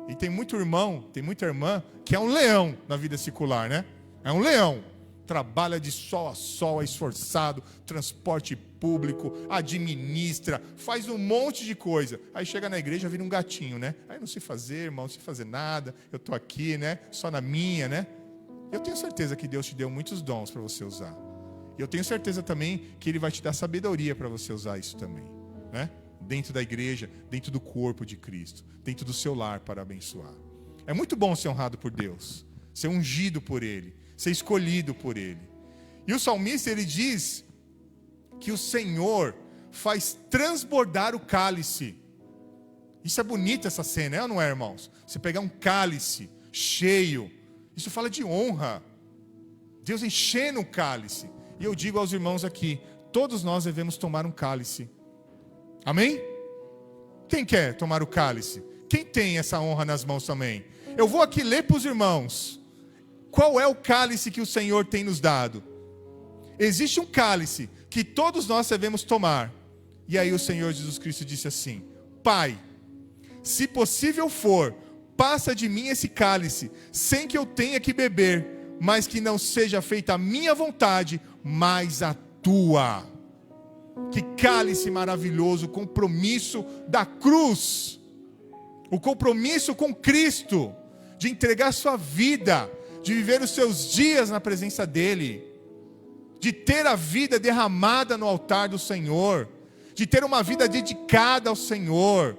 E tem muito irmão, tem muita irmã que é um leão na vida secular, né? É um leão. Trabalha de sol a sol, é esforçado, transporte público, administra, faz um monte de coisa. Aí chega na igreja, vira um gatinho, né? Aí não sei fazer, irmão, não sei fazer nada. Eu estou aqui, né? Só na minha, né? Eu tenho certeza que Deus te deu muitos dons para você usar. E eu tenho certeza também que Ele vai te dar sabedoria para você usar isso também, né? Dentro da igreja, dentro do corpo de Cristo, dentro do seu lar para abençoar. É muito bom ser honrado por Deus, ser ungido por Ele, ser escolhido por Ele. E o salmista, ele diz que o Senhor faz transbordar o cálice. Isso é bonito, essa cena, é ou não é, irmãos? Você pegar um cálice cheio, isso fala de honra. Deus enchendo o cálice. E eu digo aos irmãos aqui, todos nós devemos tomar um cálice. Amém? Quem quer tomar o cálice? Quem tem essa honra nas mãos também? Eu vou aqui ler para os irmãos. Qual é o cálice que o Senhor tem nos dado? Existe um cálice que todos nós devemos tomar. E aí o Senhor Jesus Cristo disse assim: Pai, se possível for, passa de mim esse cálice, sem que eu tenha que beber, mas que não seja feita a minha vontade, mas a tua. Que cálice maravilhoso, o compromisso da cruz, o compromisso com Cristo, de entregar sua vida, de viver os seus dias na presença dEle, de ter a vida derramada no altar do Senhor, de ter uma vida dedicada ao Senhor,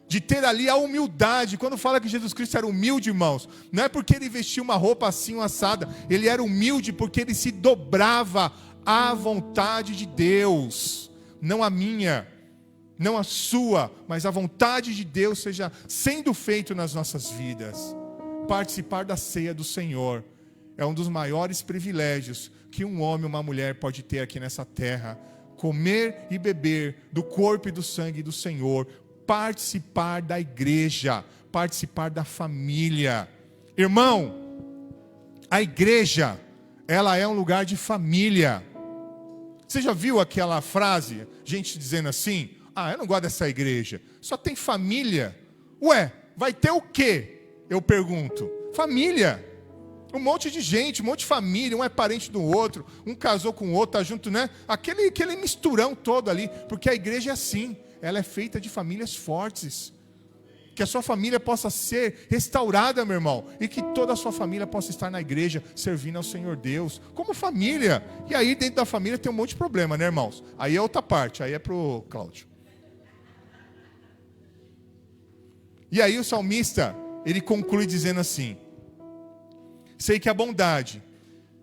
de ter ali a humildade. Quando fala que Jesus Cristo era humilde, irmãos, não é porque Ele vestia uma roupa assim assada, Ele era humilde porque Ele se dobrava à vontade de Deus, não a minha, não a sua, mas a vontade de Deus seja sendo feito nas nossas vidas. Participar da ceia do Senhor é um dos maiores privilégios que um homem ou uma mulher pode ter aqui nessa terra. Comer e beber do corpo e do sangue do Senhor, participar da igreja, participar da família. Irmão, a igreja, ela é um lugar de família. Você já viu aquela frase, gente dizendo assim: eu não gosto dessa igreja, só tem família. Ué, vai ter o quê? Eu pergunto. Família. Um monte de gente, um monte de família, um é parente do outro, um casou com o outro, tá junto, né? Aquele misturão todo ali, porque a igreja é assim, ela é feita de famílias fortes. Que a sua família possa ser restaurada, meu irmão, e que toda a sua família possa estar na igreja, servindo ao Senhor Deus, como família. E aí dentro da família tem um monte de problema, né, irmãos? Aí é outra parte, aí é pro Cláudio. E aí o salmista, ele conclui dizendo assim: sei que a bondade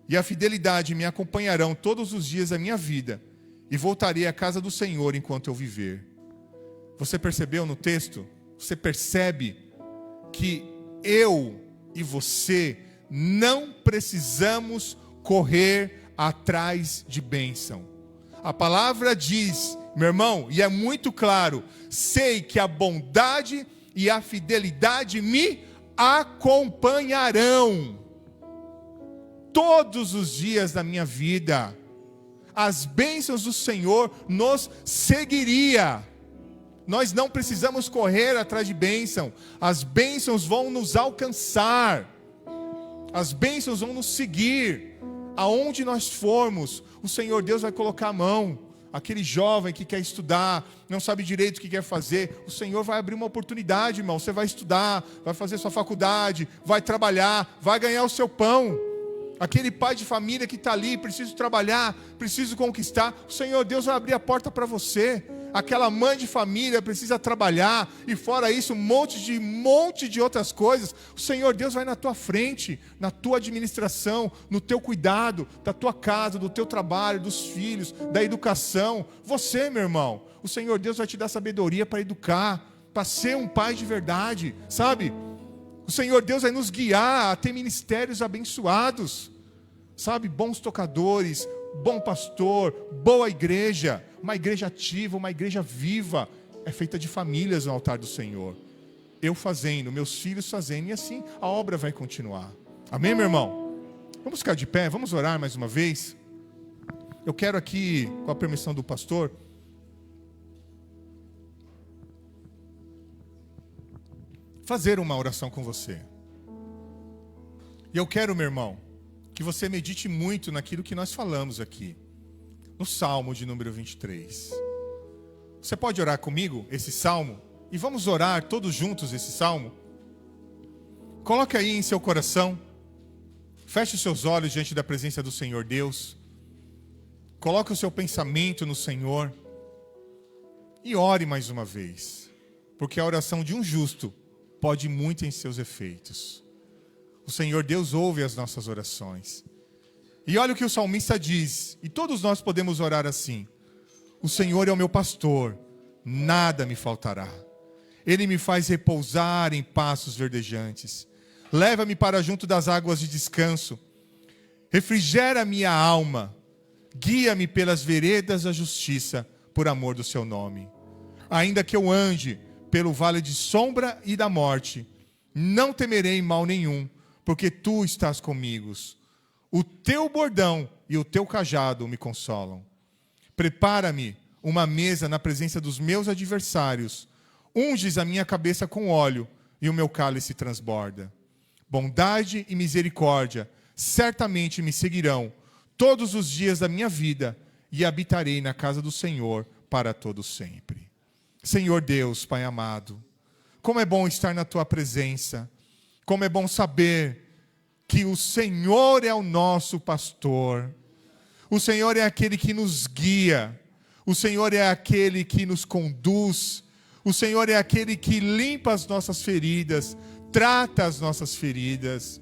e a fidelidade me acompanharão todos os dias da minha vida, e voltarei à casa do Senhor enquanto eu viver. Você percebeu no texto? Você percebe que eu e você não precisamos correr atrás de bênção. A palavra diz, meu irmão, e é muito claro: sei que a bondade e a fidelidade me acompanharão todos os dias da minha vida. As bênçãos do Senhor nos seguiria. Nós não precisamos correr atrás de bênção. As bênçãos vão nos alcançar. As bênçãos vão nos seguir. Aonde nós formos, o Senhor Deus vai colocar a mão. Aquele jovem que quer estudar, não sabe direito o que quer fazer, o Senhor vai abrir uma oportunidade, irmão. Você vai estudar, vai fazer sua faculdade, vai trabalhar, vai ganhar o seu pão. Aquele pai de família que está ali, preciso trabalhar, preciso conquistar, o Senhor Deus vai abrir a porta para você. Aquela mãe de família precisa trabalhar, e fora isso, um monte de outras coisas. O Senhor Deus vai na tua frente, na tua administração, no teu cuidado, da tua casa, do teu trabalho, dos filhos, da educação. Você, meu irmão, o Senhor Deus vai te dar sabedoria para educar, para ser um pai de verdade, sabe? O Senhor Deus vai nos guiar a ter ministérios abençoados, sabe? Bons tocadores, bom pastor, boa igreja, uma igreja ativa, uma igreja viva, é feita de famílias no altar do Senhor. Eu fazendo, meus filhos fazendo, e assim a obra vai continuar. Amém, meu irmão? Vamos ficar de pé, vamos orar mais uma vez. Eu quero aqui, com a permissão do pastor, fazer uma oração com você. E eu quero, meu irmão, que você medite muito naquilo que nós falamos aqui, no Salmo de número 23. Você pode orar comigo esse Salmo? E vamos orar todos juntos esse Salmo? Coloque aí em seu coração, feche os seus olhos diante da presença do Senhor Deus, coloque o seu pensamento no Senhor, e ore mais uma vez, porque a oração de um justo pode muito em seus efeitos. O Senhor Deus ouve as nossas orações. E olha o que o salmista diz, e todos nós podemos orar assim: o Senhor é o meu pastor, nada me faltará. Ele me faz repousar em pastos verdejantes. Leva-me para junto das águas de descanso. Refrigera minha alma. Guia-me pelas veredas da justiça, por amor do seu nome. Ainda que eu ande pelo vale de sombra e da morte, não temerei mal nenhum, porque tu estás comigo. O teu bordão e o teu cajado me consolam. Prepara-me uma mesa na presença dos meus adversários. Unges a minha cabeça com óleo e o meu cálice transborda. Bondade e misericórdia certamente me seguirão todos os dias da minha vida, e habitarei na casa do Senhor para todo sempre. Senhor Deus, Pai amado, como é bom estar na tua presença, como é bom saber que o Senhor é o nosso pastor, o Senhor é aquele que nos guia, o Senhor é aquele que nos conduz, o Senhor é aquele que limpa as nossas feridas, trata as nossas feridas,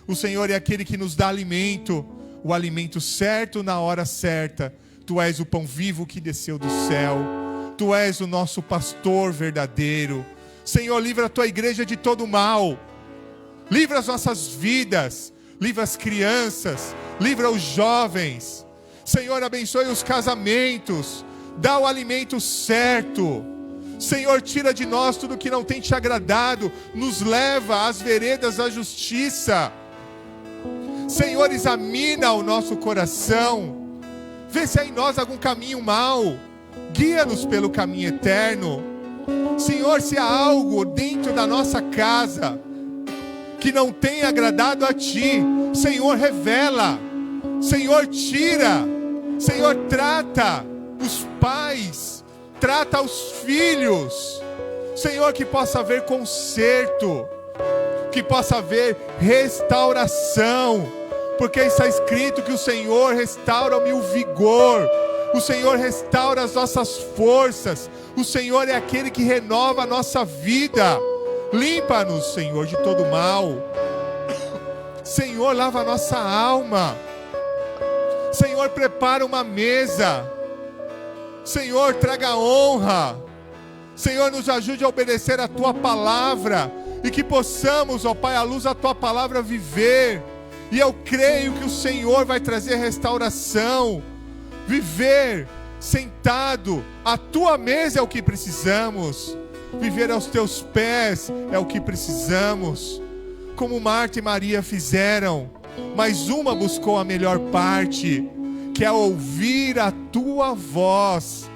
o Senhor é aquele que nos dá alimento, o alimento certo na hora certa. Tu és o pão vivo que desceu do céu, Tu és o nosso pastor verdadeiro. Senhor, livra a Tua igreja de todo mal, livra as nossas vidas, livra as crianças, livra os jovens. Senhor, abençoe os casamentos, dá o alimento certo. Senhor, tira de nós tudo que não tem Te agradado, nos leva às veredas da justiça. Senhor, examina o nosso coração, vê se há em nós algum caminho mau, guia-nos pelo caminho eterno. Senhor, se há algo dentro da nossa casa que não tem agradado a Ti, Senhor, revela. Senhor, tira. Senhor, trata os pais, trata os filhos. Senhor, que possa haver conserto, que possa haver restauração, porque está escrito que o Senhor restaura-me o vigor, o Senhor restaura as nossas forças, o Senhor é aquele que renova a nossa vida. Limpa-nos, Senhor, de todo mal. Senhor, lava a nossa alma. Senhor, prepara uma mesa. Senhor, traga honra. Senhor, nos ajude a obedecer a Tua palavra, e que possamos, ó Pai, à luz da Tua palavra viver. E eu creio que o Senhor vai trazer restauração. Viver sentado à Tua mesa é o que precisamos. Viver aos Teus pés é o que precisamos. Como Marta e Maria fizeram, mas uma buscou a melhor parte, que é ouvir a Tua voz.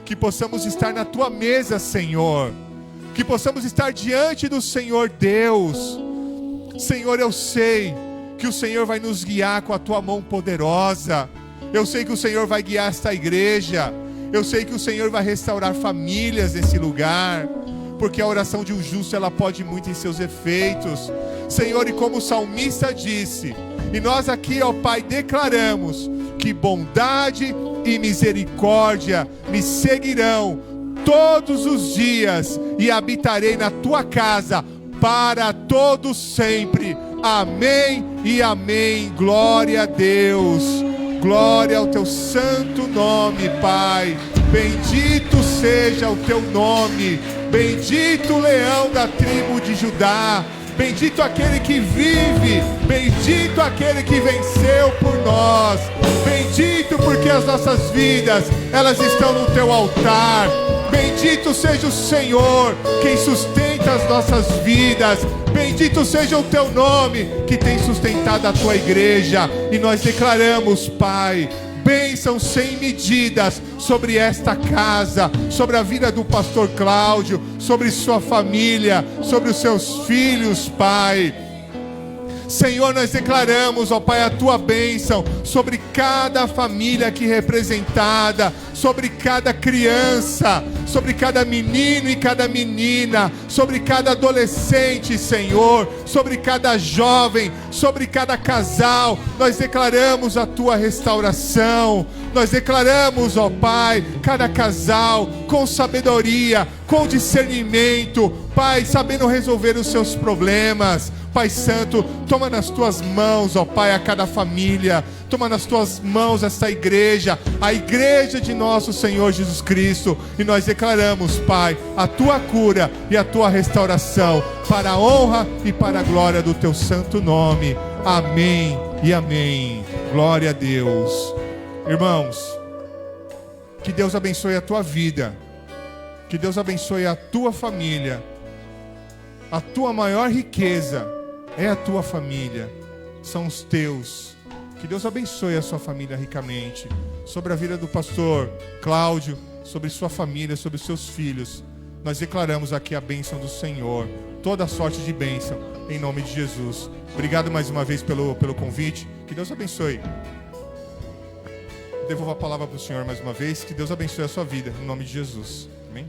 Que possamos estar na Tua mesa, Senhor. Que possamos estar diante do Senhor Deus. Senhor, eu sei que o Senhor vai nos guiar com a Tua mão poderosa. Eu sei que o Senhor vai guiar esta igreja. Eu sei que o Senhor vai restaurar famílias nesse lugar, porque a oração de um justo, ela pode muito em seus efeitos. Senhor, e como o salmista disse, E nós aqui, ó Pai, declaramos que bondade e misericórdia me seguirão todos os dias e habitarei na tua casa para todos sempre. Amém e amém. Glória a Deus. Glória ao teu santo nome, Pai. Bendito seja o teu nome. Bendito o leão da tribo de Judá. Bendito aquele que vive. Bendito aquele que venceu por nós. Bendito porque as nossas vidas, elas estão no teu altar. Bendito seja o Senhor, quem sustenta as nossas vidas. Bendito seja o teu nome, que tem sustentado a tua igreja. E nós declaramos, Pai, bênção sem medidas sobre esta casa, sobre a vida do pastor Cláudio, sobre sua família, sobre os seus filhos, Pai. Senhor, nós declaramos, ó Pai, a tua bênção sobre cada família aqui representada, sobre cada criança, sobre cada menino e cada menina, sobre cada adolescente, Senhor, sobre cada jovem, sobre cada casal. Nós declaramos a tua restauração. Nós declaramos, ó Pai, cada casal com sabedoria, com discernimento, Pai, sabendo resolver os seus problemas. Pai Santo, toma nas tuas mãos, ó Pai, a cada família. Toma nas tuas mãos esta igreja, a igreja de nosso Senhor Jesus Cristo. E nós declaramos, Pai, a tua cura e a tua restauração, para a honra e para a glória do teu santo nome. Amém e amém. Glória a Deus. Irmãos, que Deus abençoe a tua vida, que Deus abençoe a tua família. A tua maior riqueza é a tua família, são os teus. Que Deus abençoe a sua família ricamente, sobre a vida do pastor Cláudio, sobre sua família, sobre os seus filhos. Nós declaramos aqui a bênção do Senhor, toda sorte de bênção, em nome de Jesus. Obrigado mais uma vez pelo convite, que Deus abençoe. Devolvo a palavra para o Senhor mais uma vez, que Deus abençoe a sua vida, em nome de Jesus. Amém?